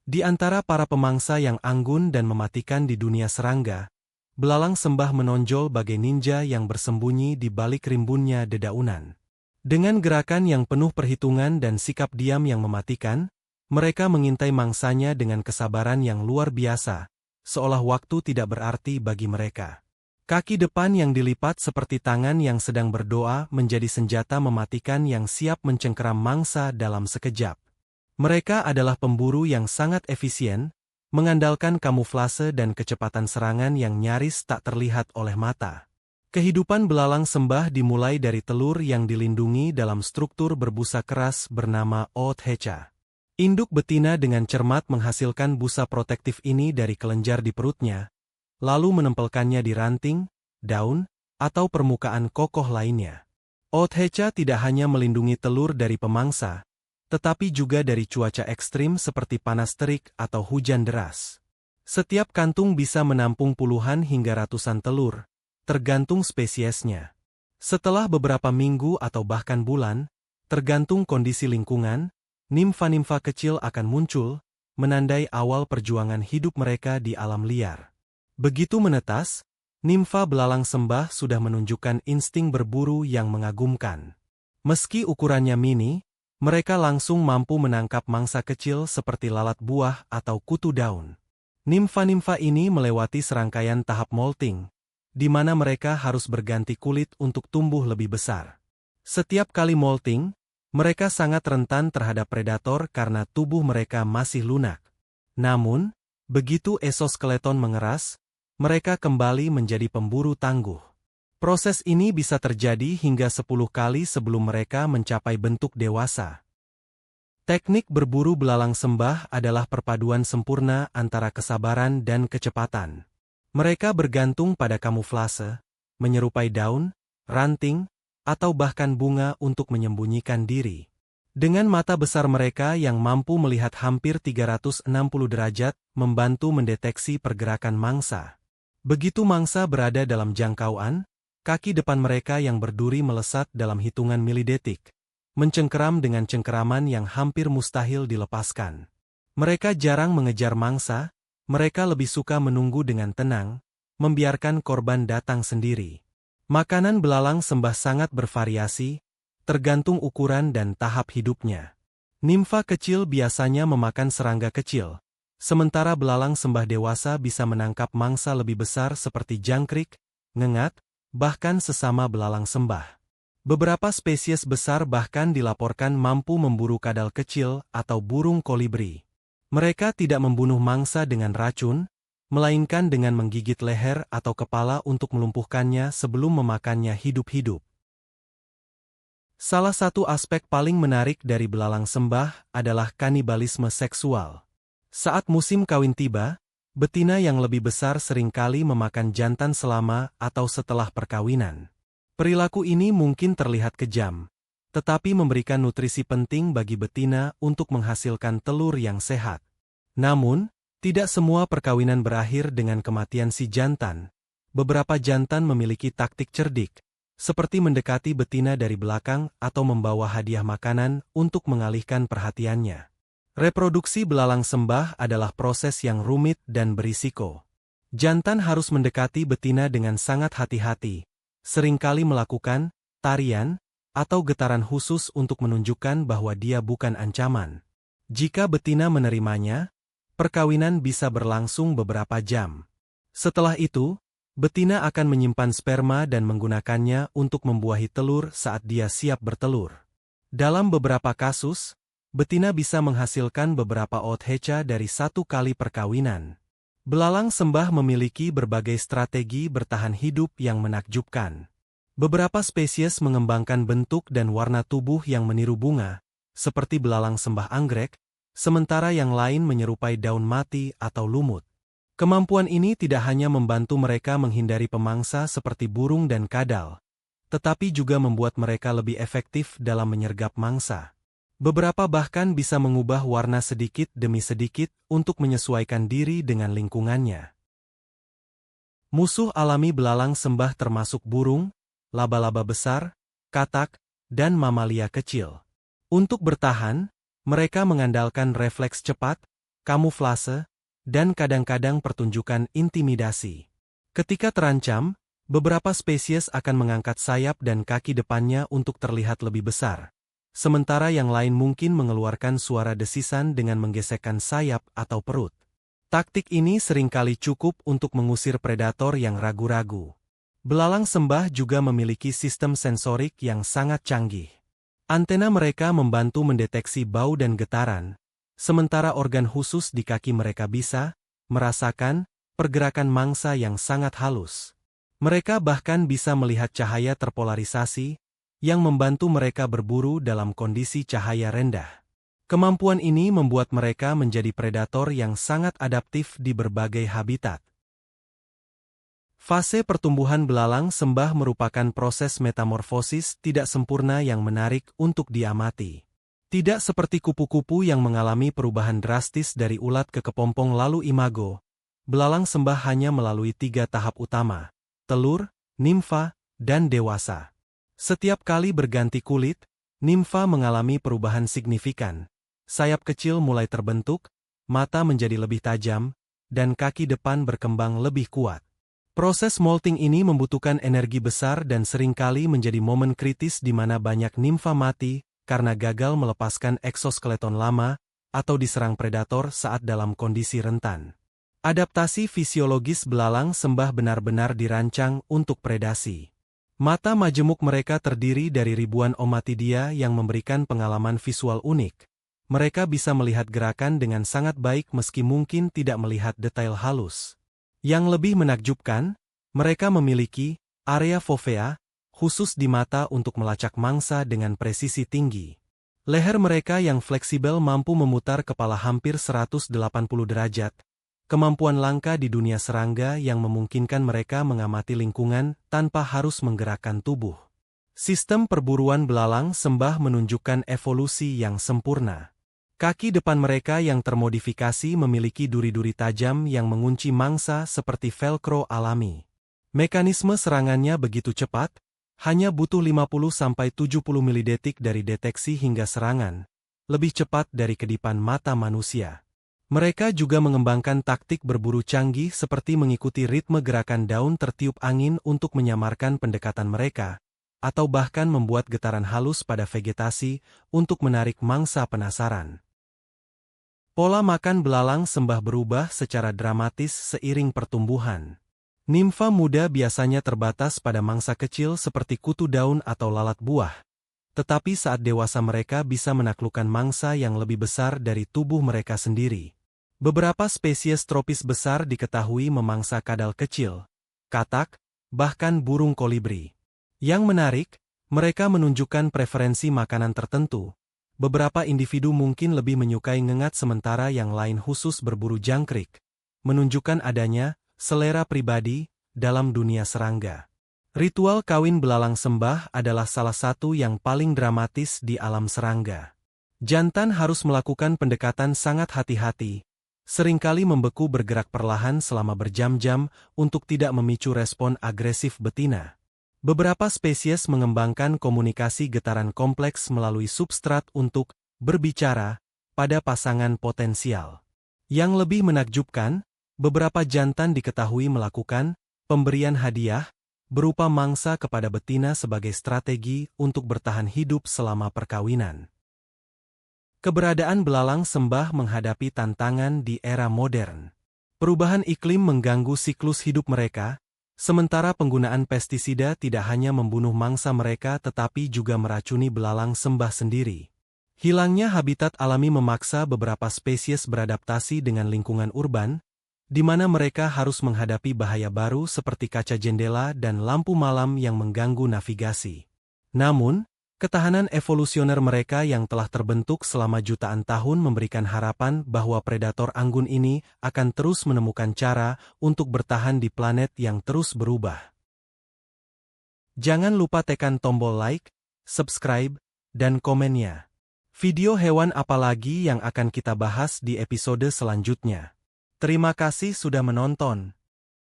Di antara para pemangsa yang anggun dan mematikan di dunia serangga, belalang sembah menonjol bagai ninja yang bersembunyi di balik rimbunnya dedaunan. Dengan gerakan yang penuh perhitungan dan sikap diam yang mematikan, mereka mengintai mangsanya dengan kesabaran yang luar biasa, seolah waktu tidak berarti bagi mereka. Kaki depan yang dilipat seperti tangan yang sedang berdoa menjadi senjata mematikan yang siap mencengkeram mangsa dalam sekejap. Mereka adalah pemburu yang sangat efisien, mengandalkan kamuflase dan kecepatan serangan yang nyaris tak terlihat oleh mata. Kehidupan belalang sembah dimulai dari telur yang dilindungi dalam struktur berbusa keras bernama oothecha. Induk betina dengan cermat menghasilkan busa protektif ini dari kelenjar di perutnya, lalu menempelkannya di ranting, daun, atau permukaan kokoh lainnya. Oothecha tidak hanya melindungi telur dari pemangsa, tetapi juga dari cuaca ekstrim seperti panas terik atau hujan deras. Setiap kantung bisa menampung puluhan hingga ratusan telur, tergantung spesiesnya. Setelah beberapa minggu atau bahkan bulan, tergantung kondisi lingkungan, nimfa-nimfa kecil akan muncul, menandai awal perjuangan hidup mereka di alam liar. Begitu menetas, nimfa belalang sembah sudah menunjukkan insting berburu yang mengagumkan. Meski ukurannya mini, mereka langsung mampu menangkap mangsa kecil seperti lalat buah atau kutu daun. Nimfa-nimfa ini melewati serangkaian tahap molting, di mana mereka harus berganti kulit untuk tumbuh lebih besar. Setiap kali molting, mereka sangat rentan terhadap predator karena tubuh mereka masih lunak. Namun, begitu esoskeleton mengeras, mereka kembali menjadi pemburu tangguh. Proses ini bisa terjadi hingga 10 kali sebelum mereka mencapai bentuk dewasa. Teknik berburu belalang sembah adalah perpaduan sempurna antara kesabaran dan kecepatan. Mereka bergantung pada kamuflase, menyerupai daun, ranting, atau bahkan bunga untuk menyembunyikan diri. Dengan mata besar mereka yang mampu melihat hampir 360 derajat, membantu mendeteksi pergerakan mangsa. Begitu mangsa berada dalam jangkauan, kaki depan mereka yang berduri melesat dalam hitungan milidetik, mencengkeram dengan cengkeraman yang hampir mustahil dilepaskan. Mereka jarang mengejar mangsa, mereka lebih suka menunggu dengan tenang, membiarkan korban datang sendiri. Makanan belalang sembah sangat bervariasi, tergantung ukuran dan tahap hidupnya. Nimfa kecil biasanya memakan serangga kecil, sementara belalang sembah dewasa bisa menangkap mangsa lebih besar seperti jangkrik, ngengat, bahkan sesama belalang sembah. Beberapa spesies besar bahkan dilaporkan mampu memburu kadal kecil atau burung kolibri. Mereka tidak membunuh mangsa dengan racun, melainkan dengan menggigit leher atau kepala untuk melumpuhkannya sebelum memakannya hidup-hidup. Salah satu aspek paling menarik dari belalang sembah adalah kanibalisme seksual. Saat musim kawin tiba, betina yang lebih besar seringkali memakan jantan selama atau setelah perkawinan. Perilaku ini mungkin terlihat kejam, tetapi memberikan nutrisi penting bagi betina untuk menghasilkan telur yang sehat. Namun, tidak semua perkawinan berakhir dengan kematian si jantan. Beberapa jantan memiliki taktik cerdik, seperti mendekati betina dari belakang atau membawa hadiah makanan untuk mengalihkan perhatiannya. Reproduksi belalang sembah adalah proses yang rumit dan berisiko. Jantan harus mendekati betina dengan sangat hati-hati, seringkali melakukan tarian atau getaran khusus untuk menunjukkan bahwa dia bukan ancaman. Jika betina menerimanya, perkawinan bisa berlangsung beberapa jam. Setelah itu, betina akan menyimpan sperma dan menggunakannya untuk membuahi telur saat dia siap bertelur. Dalam beberapa kasus, betina bisa menghasilkan beberapa oothecha dari satu kali perkawinan. Belalang sembah memiliki berbagai strategi bertahan hidup yang menakjubkan. Beberapa spesies mengembangkan bentuk dan warna tubuh yang meniru bunga, seperti belalang sembah anggrek, sementara yang lain menyerupai daun mati atau lumut. Kemampuan ini tidak hanya membantu mereka menghindari pemangsa seperti burung dan kadal, tetapi juga membuat mereka lebih efektif dalam menyergap mangsa. Beberapa bahkan bisa mengubah warna sedikit demi sedikit untuk menyesuaikan diri dengan lingkungannya. Musuh alami belalang sembah termasuk burung, laba-laba besar, katak, dan mamalia kecil. Untuk bertahan, mereka mengandalkan refleks cepat, kamuflase, dan kadang-kadang pertunjukan intimidasi. Ketika terancam, beberapa spesies akan mengangkat sayap dan kaki depannya untuk terlihat lebih besar. Sementara yang lain mungkin mengeluarkan suara desisan dengan menggesekkan sayap atau perut. Taktik ini seringkali cukup untuk mengusir predator yang ragu-ragu. Belalang sembah juga memiliki sistem sensorik yang sangat canggih. Antena mereka membantu mendeteksi bau dan getaran, sementara organ khusus di kaki mereka bisa merasakan pergerakan mangsa yang sangat halus. Mereka bahkan bisa melihat cahaya terpolarisasi, yang membantu mereka berburu dalam kondisi cahaya rendah. Kemampuan ini membuat mereka menjadi predator yang sangat adaptif di berbagai habitat. Fase pertumbuhan belalang sembah merupakan proses metamorfosis tidak sempurna yang menarik untuk diamati. Tidak seperti kupu-kupu yang mengalami perubahan drastis dari ulat ke kepompong lalu imago, belalang sembah hanya melalui 3 tahap utama: telur, nimfa, dan dewasa. Setiap kali berganti kulit, nimfa mengalami perubahan signifikan. Sayap kecil mulai terbentuk, mata menjadi lebih tajam, dan kaki depan berkembang lebih kuat. Proses molting ini membutuhkan energi besar dan seringkali menjadi momen kritis di mana banyak nimfa mati karena gagal melepaskan eksoskeleton lama atau diserang predator saat dalam kondisi rentan. Adaptasi fisiologis belalang sembah benar-benar dirancang untuk predasi. Mata majemuk mereka terdiri dari ribuan omatidia yang memberikan pengalaman visual unik. Mereka bisa melihat gerakan dengan sangat baik meski mungkin tidak melihat detail halus. Yang lebih menakjubkan, mereka memiliki area fovea khusus di mata untuk melacak mangsa dengan presisi tinggi. Leher mereka yang fleksibel mampu memutar kepala hampir 180 derajat. Kemampuan langka di dunia serangga yang memungkinkan mereka mengamati lingkungan tanpa harus menggerakkan tubuh. Sistem perburuan belalang sembah menunjukkan evolusi yang sempurna. Kaki depan mereka yang termodifikasi memiliki duri-duri tajam yang mengunci mangsa seperti velcro alami. Mekanisme serangannya begitu cepat, hanya butuh 50–70 milidetik dari deteksi hingga serangan, lebih cepat dari kedipan mata manusia. Mereka juga mengembangkan taktik berburu canggih seperti mengikuti ritme gerakan daun tertiup angin untuk menyamarkan pendekatan mereka, atau bahkan membuat getaran halus pada vegetasi untuk menarik mangsa penasaran. Pola makan belalang sembah berubah secara dramatis seiring pertumbuhan. Nimfa muda biasanya terbatas pada mangsa kecil seperti kutu daun atau lalat buah, tetapi saat dewasa mereka bisa menaklukkan mangsa yang lebih besar dari tubuh mereka sendiri. Beberapa spesies tropis besar diketahui memangsa kadal kecil, katak, bahkan burung kolibri. Yang menarik, mereka menunjukkan preferensi makanan tertentu. Beberapa individu mungkin lebih menyukai ngengat sementara yang lain khusus berburu jangkrik, menunjukkan adanya selera pribadi dalam dunia serangga. Ritual kawin belalang sembah adalah salah satu yang paling dramatis di alam serangga. Jantan harus melakukan pendekatan sangat hati-hati, seringkali membeku bergerak perlahan selama berjam-jam untuk tidak memicu respon agresif betina. Beberapa spesies mengembangkan komunikasi getaran kompleks melalui substrat untuk berbicara pada pasangan potensial. Yang lebih menakjubkan, beberapa jantan diketahui melakukan pemberian hadiah berupa mangsa kepada betina sebagai strategi untuk bertahan hidup selama perkawinan. Keberadaan belalang sembah menghadapi tantangan di era modern. Perubahan iklim mengganggu siklus hidup mereka, sementara penggunaan pestisida tidak hanya membunuh mangsa mereka tetapi juga meracuni belalang sembah sendiri. Hilangnya habitat alami memaksa beberapa spesies beradaptasi dengan lingkungan urban, di mana mereka harus menghadapi bahaya baru seperti kaca jendela dan lampu malam yang mengganggu navigasi. Namun, ketahanan evolusioner mereka yang telah terbentuk selama jutaan tahun memberikan harapan bahwa predator anggun ini akan terus menemukan cara untuk bertahan di planet yang terus berubah. Jangan lupa tekan tombol like, subscribe, dan komennya. Video hewan apa lagi yang akan kita bahas di episode selanjutnya? Terima kasih sudah menonton.